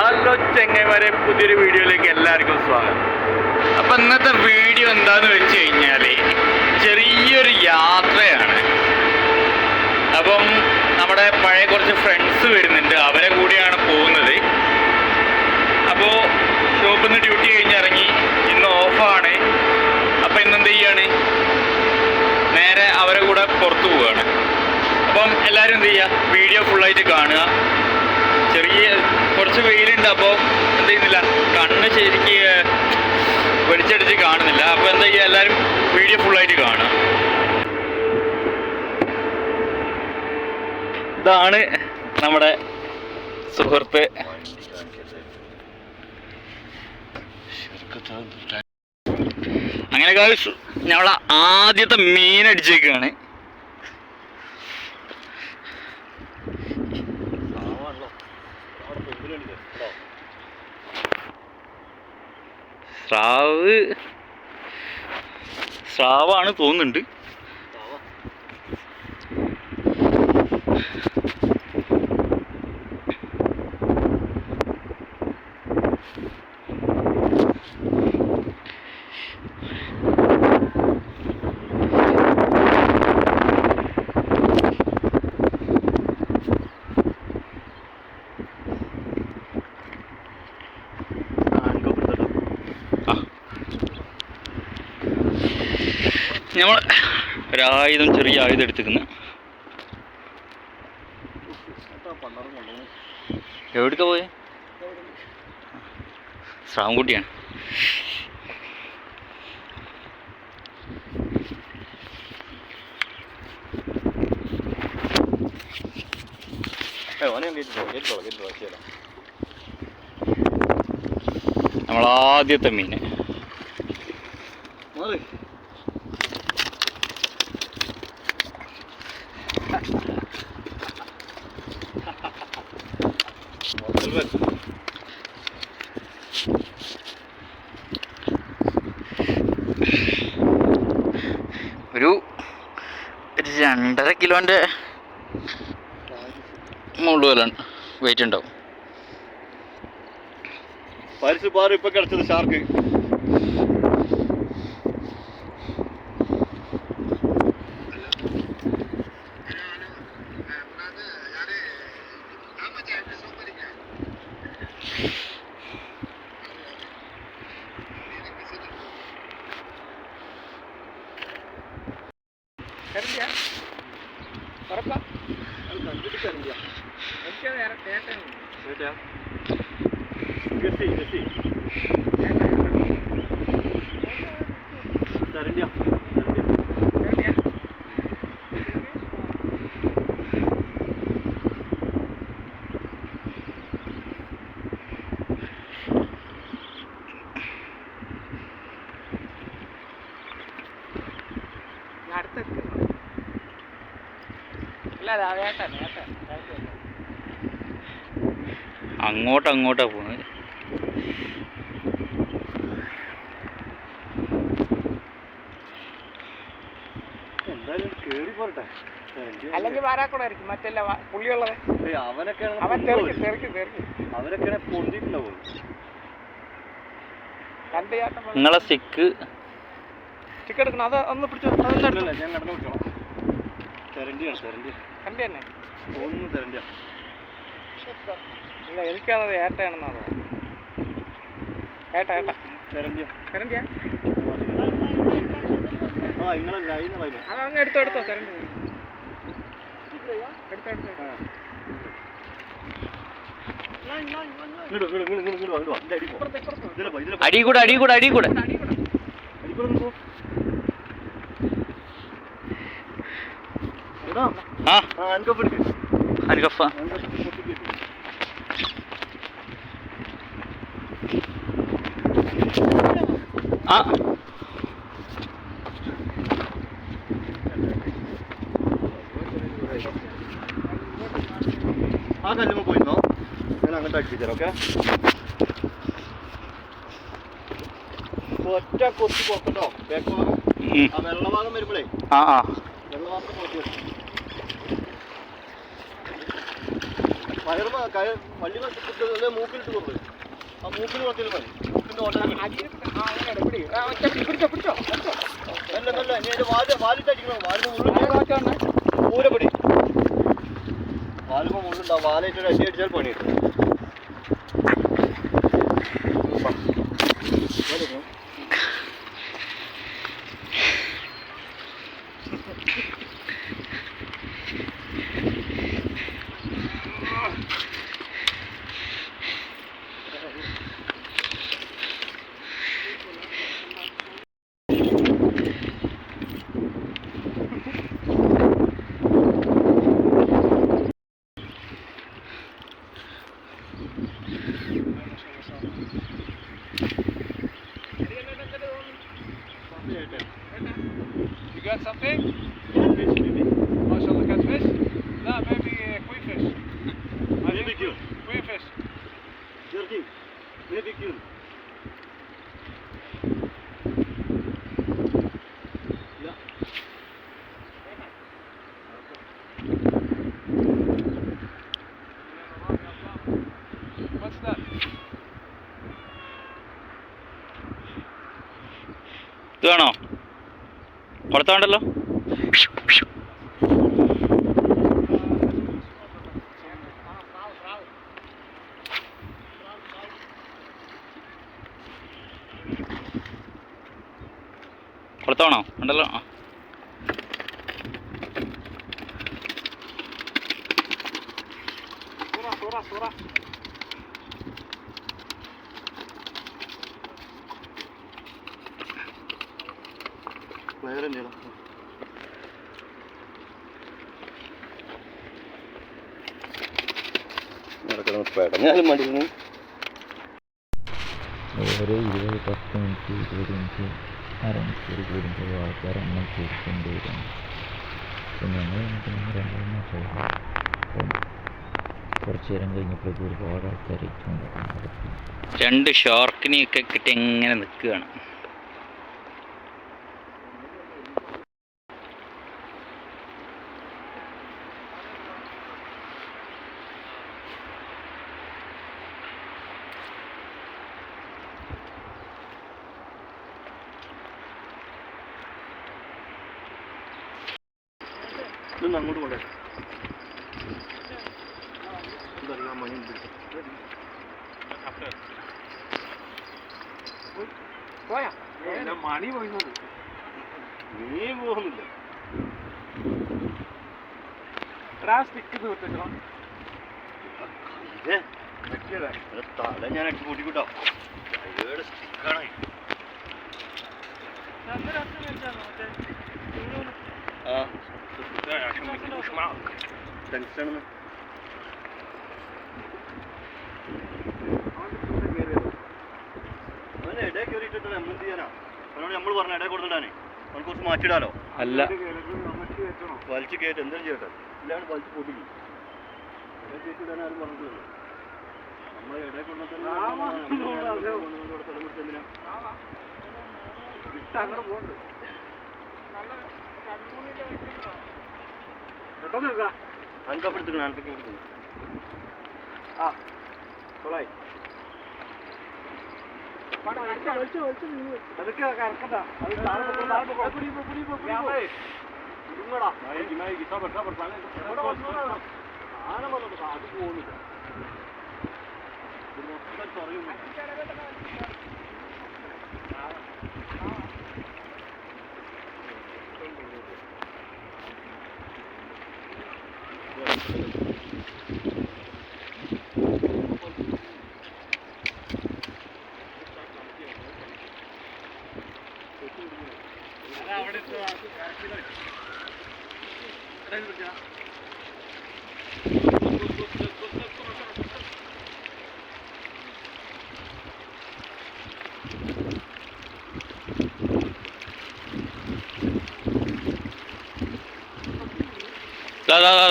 Hello ചെങ്ങൈമാരെ, പുതിയൊരു വീഡിയോയിലേക്ക് എല്ലാവർക്കും സ്വാഗതം. അപ്പം ഇന്നത്തെ വീഡിയോ എന്താന്ന് വെച്ച് കഴിഞ്ഞാൽ ചെറിയൊരു യാത്രയാണ്. അപ്പം നമ്മുടെ പഴയ കുറച്ച് ഫ്രണ്ട്സ് വരുന്നുണ്ട്, അവരെ കൂടിയാണ് പോകുന്നത്. അപ്പോൾ ഷോപ്പിൽ നിന്ന് ഡ്യൂട്ടി കഴിഞ്ഞിറങ്ങി, ഇന്ന് ഓഫാണ്. അപ്പം ഇന്നെന്ത് ചെയ്യാണ്, നേരെ അവരെ കൂടെ പുറത്തു പോവുകയാണ്. അപ്പം എല്ലാവരും എന്ത് ചെയ്യുക, വീഡിയോ ഫുള്ളായിട്ട് കാണുക. ചെറിയ കുറച്ച് വെയിലുണ്ട്, അപ്പോൾ എന്ത് ചെയ്യുന്നില്ല, കണ്ണ് ശരിക്ക് വെളിച്ചടിച്ച് കാണുന്നില്ല. അപ്പോൾ എന്താ ചെയ്യുക, എല്ലാവരും വീഡിയോ ഫുള്ളായിട്ട് കാണുക. ഇതാണ് നമ്മുടെ സുഹൃത്ത്. അങ്ങനെ ഞങ്ങളെ ആദ്യത്തെ മീൻ അടിച്ചേക്കാണ്. സ്രാവാണ് തോന്നുന്നുണ്ട്. നമ്മൾ ഒരായുധം, ചെറിയ ആയുധം എടുത്തിരിക്കുന്നു. എവിടേക്കാ പോയെ? സ്രാവുംകുട്ടിയാണ്. നമ്മളാദ്യത്തെ മീന്. ഒരു 2.5 കിലോൻ്റെ മുകളിൽ വല്ല വെയിറ്റ് ഉണ്ടാവും. ഇപ്പൊ കിടച്ചത് ഷാർക്ക്. അങ്ങോട്ടാ പോകുന്നത്. അല്ലെങ്കിൽ വാരാക്കൂടെ ആയിരിക്കും, മറ്റല്ല പുള്ളിയുള്ളത്. നിങ്ങളെ സ്റ്റിക്ക് എടുക്കണം, അത് ഒന്ന് പിടിച്ചു. ഇല്ല, എനിക്കാണത് ഏട്ടയാണെന്നാണ്. ഏട്ട കരണ്ടിയാ? അതങ്ങ് എടുത്തോ കരണ്ടി. അടികൂടെ അൻകഫ. ആ കല്ലുമ്മ പോയിരുന്നോ? ഞാൻ അങ്ങോട്ട് അടുപ്പിച്ചാൽ. ഓക്കെ, ഒറ്റ കൊത്തി പോക്കട്ടോ. ബാക്ക് ഭാഗം, ആ വെള്ളഭാഗം വരുമ്പോഴേ വെള്ളഭാഗത്ത് പോക്കി. വയറുമ്പോ വള്ളികൾ മൂക്കിലിട്ട് കൊടുക്കും. ആ മൂക്കിൽ കുറച്ചിൽ മതി. മൂക്കിന്റെ നല്ല നല്ല ഇനി അതിന്റെ വാലിട്ടടിക്കണം. വാലിന് പൂരപ്പൊടി വാലുമ്പോ മുള്ളുണ്ടാവും. വാലായിട്ട് അടി അടിച്ചാൽ പണി കിട്ടും. You got something? MashaAllah, catfish? No, maybe koi-fish. Maybe cute. Koi-fish. Jerky. Maybe cute. Yeah. What's that? ഇത് വേണോ? കൊടുത്തോണ്ടല്ലോ. കൊടുത്തോണോ? ഉണ്ടല്ലോ. Sura. Player എന്തെങ്കിലും പെടഞ്ഞാലും മടിക്കുന്നു. ഓരോ 20, 10 മിനിറ്റ് 20 മിനിറ്റ് അരമണിക്കൂർ കൂടുമ്പോൾ ആൾക്കാർ എണ്ണം കൂടിക്കൊണ്ട് വരികയാണ്. അപ്പം ഞങ്ങൾ വന്നിട്ട് 2 മാസമായി. അപ്പം കുറച്ച് നേരം കഴിഞ്ഞപ്പോഴേക്കും ഒരുപാട് ആൾക്കാർ ഇട്ടുണ്ടായിരുന്നു. 2 ഷാർക്കിനെയൊക്കെ കിട്ടി എങ്ങനെ നിൽക്കുകയാണ്. ഇതൊന്നും അങ്ങോട്ട് കൊണ്ടേ ഇതെല്ലാം മണി പോയാ മണി പോയിന്നത് നീ പോകുന്നില്ല. സ്റ്റിക്ക് തീർത്തിട്ടോ തല ഞാൻ അടിച്ചു കൂട്ടിക്കൂട്ടോ. അയ്യോടെ സ്റ്റിക്കാണ്. ആ ടെൻഷനാണ്. അവന് ഇടയിൽ കയറിയിട്ടിട്ട് നമ്മൾ എന്ത് ചെയ്യാനാ? അവനോട് നമ്മൾ പറഞ്ഞ ഇടയിൽ കൊടുത്തിട്ടാണ് അവന് കുറച്ച് മാറ്റിയിടാലോ. അല്ല, വലിച്ചു കയറ്റി എന്തെങ്കിലും ചെയ്യട്ടെ. ഇല്ലാണ്ട് വലിച്ചു പൊട്ടിക്കും. ഇടയിൽ കയറ്റിയിടാൻ ആരും പറഞ്ഞിട്ടില്ല. നമ്മളെ ഇടയിൽ കൊണ്ടുവന്നിട്ട് അങ്ങനെ പോകുന്നുണ്ട്. അനക്കപ്പെടുത്തിക്കണം. അനക്കൊക്കെ എടുക്കുന്നു. ആ കൊള്ളായി. അതൊക്കെ കറക്കണ്ട. ആന വന്നത് അത് പോകുന്നില്ല. മൊത്തം പറയും. Da.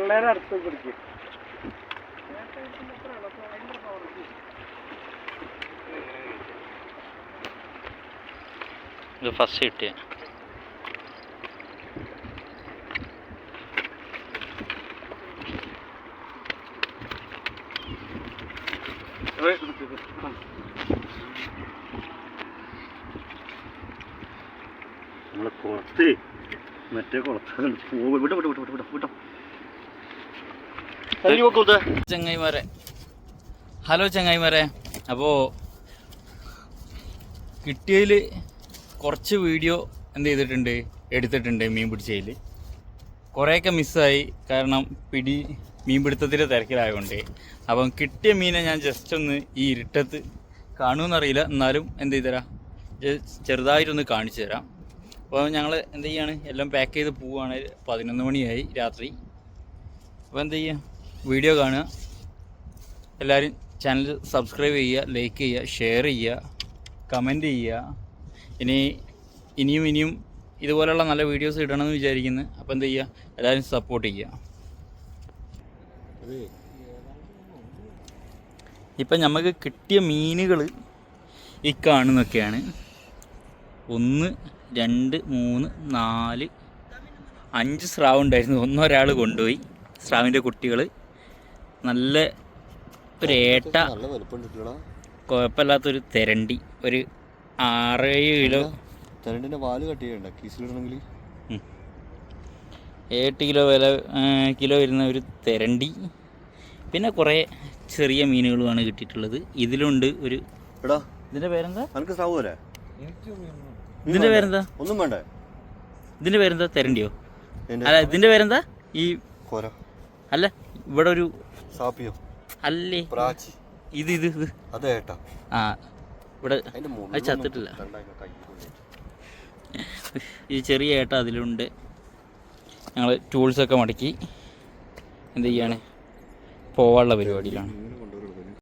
പിള്ളേരെ അടുത്ത് പിടിക്കും. ഇത് ഫസ്റ്റ് കിട്ടിയ നമ്മളെ കുളത്ത് മറ്റേ കുളത്ത് വിട്ടോ വിട്ടോ വിട്ടോ വിട്ടോ വിട്ടോ ചങ്ങായിമാരെ. ഹലോ ചങ്ങായിമാരെ. അപ്പോൾ കിട്ടിയതിൽ കുറച്ച് വീഡിയോ എന്ത് ചെയ്തിട്ടുണ്ട്, എടുത്തിട്ടുണ്ട് മീൻ പിടിച്ചതിൽ. കുറേയൊക്കെ മിസ്സായി, കാരണം മീൻ പിടുത്തത്തിൻ്റെ തിരക്കിലായതുകൊണ്ട്. അപ്പം കിട്ടിയ മീനെ ഞാൻ ജസ്റ്റ് ഒന്ന് ഈ ഇരുട്ടത്ത് കാണുമെന്നറിയില്ല, എന്നാലും എന്ത് ചെയ്തുതരാം, ചെറുതായിട്ടൊന്ന് കാണിച്ചു തരാം. അപ്പോൾ ഞങ്ങൾ എന്ത് ചെയ്യാണ്, എല്ലാം പാക്ക് ചെയ്ത് പോവുകയാണ്. 11 മണിയായി രാത്രി. അപ്പോൾ എന്ത് ചെയ്യുക, വീഡിയോ കാണുക, എല്ലാവരും ചാനൽ സബ്സ്ക്രൈബ് ചെയ്യുക, ലൈക്ക് ചെയ്യുക, ഷെയർ ചെയ്യുക, കമൻറ്റ് ചെയ്യുക. ഇനിയും ഇതുപോലെയുള്ള നല്ല വീഡിയോസ് ഇടണമെന്ന് വിചാരിക്കുന്നു. അപ്പോൾ എന്ത് ചെയ്യുക, എല്ലാവരും സപ്പോർട്ട് ചെയ്യുക. ഇപ്പം നമുക്ക് കിട്ടിയ മീനുകൾ ഈ കാണുന്നൊക്കെയാണ്. 1 2 3 4 5 സ്രാവ് ഉണ്ടായിരുന്നു. ഒരാൾ കൊണ്ടുപോയി. സ്രാവിൻ്റെ കുട്ടികൾ നല്ല ഒരു ഏട്ട, കുഴപ്പമില്ലാത്തൊരു തെരണ്ടി, ഒരു 6-7 കിലോ. തെരണ്ടിൻ്റെ വാല് കട്ട് ചെയ്യണ്ട കീസിലിടണമെങ്കിൽ 8 കിലോ വരുന്ന ഒരു തെരണ്ടി. പിന്നെ കുറേ ചെറിയ മീനുകളുമാണ് കിട്ടിയിട്ടുള്ളത്. ഇതിലുണ്ട് ഒരു, ഇതിൻ്റെ പേരെന്താ, ഇതിൻ്റെ പേരെന്താ, ഒന്നും വേണ്ടേ, ഇതിൻ്റെ പേരെന്താ, തെരണ്ടിയോ? അല്ല, ഇതിൻ്റെ പേരെന്താ, ഈ അല്ല, ഇവിടെ ഒരു സാപ്പിയോ അല്ലേ, ഇത് ഇത് ഇത് ആ, ഇവിടെ അത് ചത്തിട്ടില്ല. ഈ ചെറിയ ഏട്ട അതിലുണ്ട്. ഞങ്ങൾ ടൂൾസൊക്കെ മടക്കി എന്ത് ചെയ്യാണ്, പോവാനുള്ള പരിപാടിയിലാണ്.